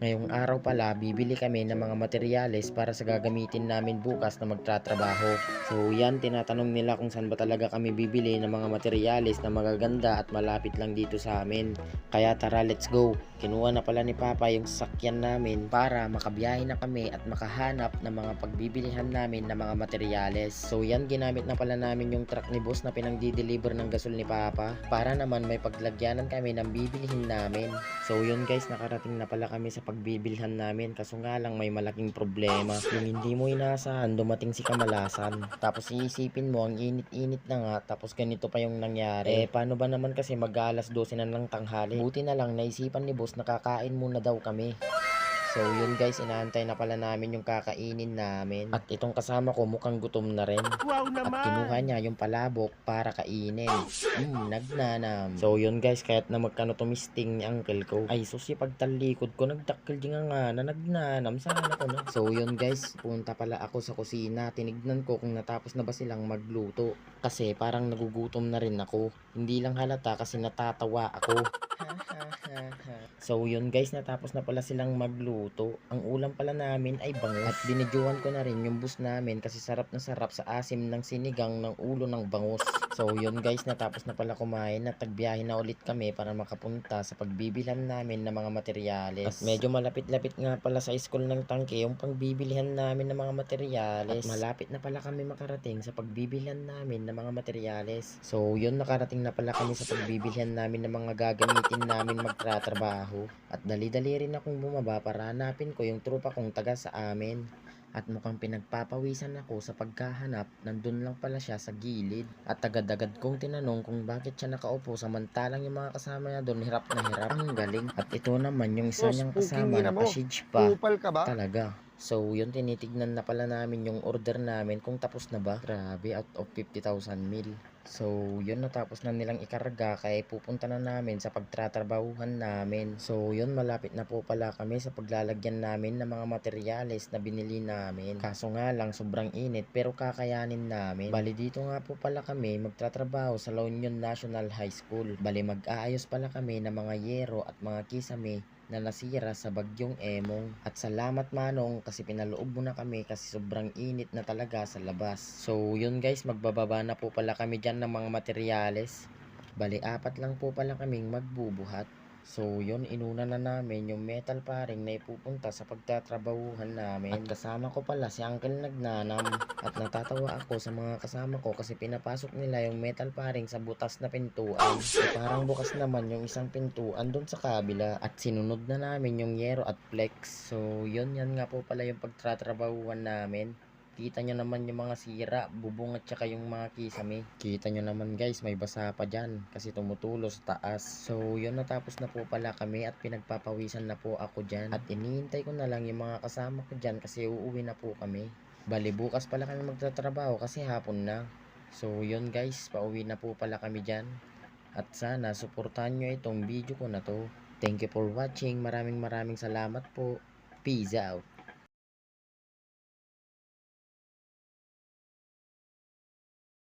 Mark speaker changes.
Speaker 1: Ngayong araw pala, bibili kami ng mga materyales para sa gagamitin namin bukas na magtatrabaho. So yan, tinatanong nila kung saan ba talaga kami bibili ng mga materyales na magaganda at malapit lang dito sa amin. Kaya tara, let's go! Kinuha na pala ni Papa yung sasakyan namin para makabiyahe na kami at makahanap ng mga pagbibilihan namin ng mga materyales. So yan, ginamit na pala namin yung truck ni boss na pinang-deliver ng gasol ni Papa para naman may paglagyanan kami ng bibilihin namin. So yun guys, nakarating na pala kami sa pagbibilhan namin, kaso nga lang may malaking problema. Yung hindi mo inaasahan, dumating si Kamalasan. Tapos iisipin mo, ang init-init na nga, tapos ganito pa yung nangyari. Paano ba naman kasi mag-alas 12 na ng tanghali? Buti na lang naisipan ni boss na kakain muna daw kami. So yun guys, inaantay na pala namin yung kakainin namin. At itong kasama ko mukhang gutom na rin.
Speaker 2: Wow
Speaker 1: At kinuha
Speaker 2: naman!
Speaker 1: niya yung palabok para kainin. Nagnanam. So yun guys, kahit na magkano tumisting ni uncle ko, ay susi pagtalikod ko, nagdakkel di nga na nagnanam. Sana ko na. So yun guys, punta pala ako sa kusina. Tinignan ko kung natapos na ba silang magluto. Kasi parang nagugutom na rin ako. Hindi lang halata kasi natatawa ako. So yun guys, natapos na pala silang magluto. Ang ulam pala namin ay bangus. At binidyohan ko na rin yung bus namin kasi sarap na sarap sa asim ng sinigang ng ulo ng bangus. So yun guys, natapos na pala kumain at nagbiyahe na ulit kami para makapunta sa pagbibilhan namin ng mga materyales. At medyo malapit-lapit nga pala sa school ng Tangke yung pagbibilihan namin ng mga materyales. At malapit na pala kami makarating sa pagbibilihan namin ng mga materyales. So yun, nakarating na pala kami sa pagbibilihan namin ng mga gagamitin namin magtratrabaho. At dali-dali rin akong bumaba para hanapin ko yung tropa kong taga sa amin. At mukhang pinagpapawisan ako sa pagkahanap, nandun lang pala siya sa gilid. At agad-agad kong tinanong kung bakit siya nakaupo samantalang yung mga kasama niya doon hirap na hirap. Ang galing. At ito naman yung isa
Speaker 2: Sus,
Speaker 1: niyang
Speaker 2: puking
Speaker 1: kasama
Speaker 2: ina
Speaker 1: na
Speaker 2: mo.
Speaker 1: pa-shige pa.
Speaker 2: Kupal ka ba?
Speaker 1: Talaga. So yun, tinitignan na pala namin yung order namin kung tapos na ba. Grabe, out of 50,000 mil. So yun, natapos na nilang ikarga kaya pupunta na namin sa pagtratrabahuhan namin. So yun, malapit na po pala kami sa paglalagyan namin ng mga materyales na binili namin. Kaso nga lang sobrang init pero kakayanin namin. Bali dito nga po pala kami magtratrabaho sa La Union National High School. Bali mag-aayos pala kami ng mga yero at mga kisame na nasira sa bagyong Emong. At salamat Manong kasi pinaloob mo na kami kasi sobrang init na talaga sa labas. So yun guys, magbababa na po pala kami dyan ng mga materyales. Bali 4 lang po pala kaming magbubuhat. So yun, inuna na namin yung metal paring na ipupunta sa pagtatrabahuhan namin. At kasama ko pala si Uncle Nagnanam. At natatawa ako sa mga kasama ko kasi pinapasok nila yung metal paring sa butas na pintuan. So parang bukas naman yung isang pintuan dun sa kabila. At sinunod na namin yung yero at flex. So yun, yan nga po pala yung pagtatrabahuhan namin. Kita nyo naman yung mga sira, bubong at saka yung mga kisame. Kita nyo naman guys, may basa pa dyan kasi tumutulo sa taas. So yun, natapos na po pala kami at pinagpapawisan na po ako dyan. At iniintay ko na lang yung mga kasama ko dyan kasi uuwi na po kami. Bali bukas pala kami magtatrabaho kasi hapon na. So yun guys, pauwi na po pala kami dyan. At sana suportahan nyo itong video ko na to. Thank you for watching, maraming salamat po. Peace out.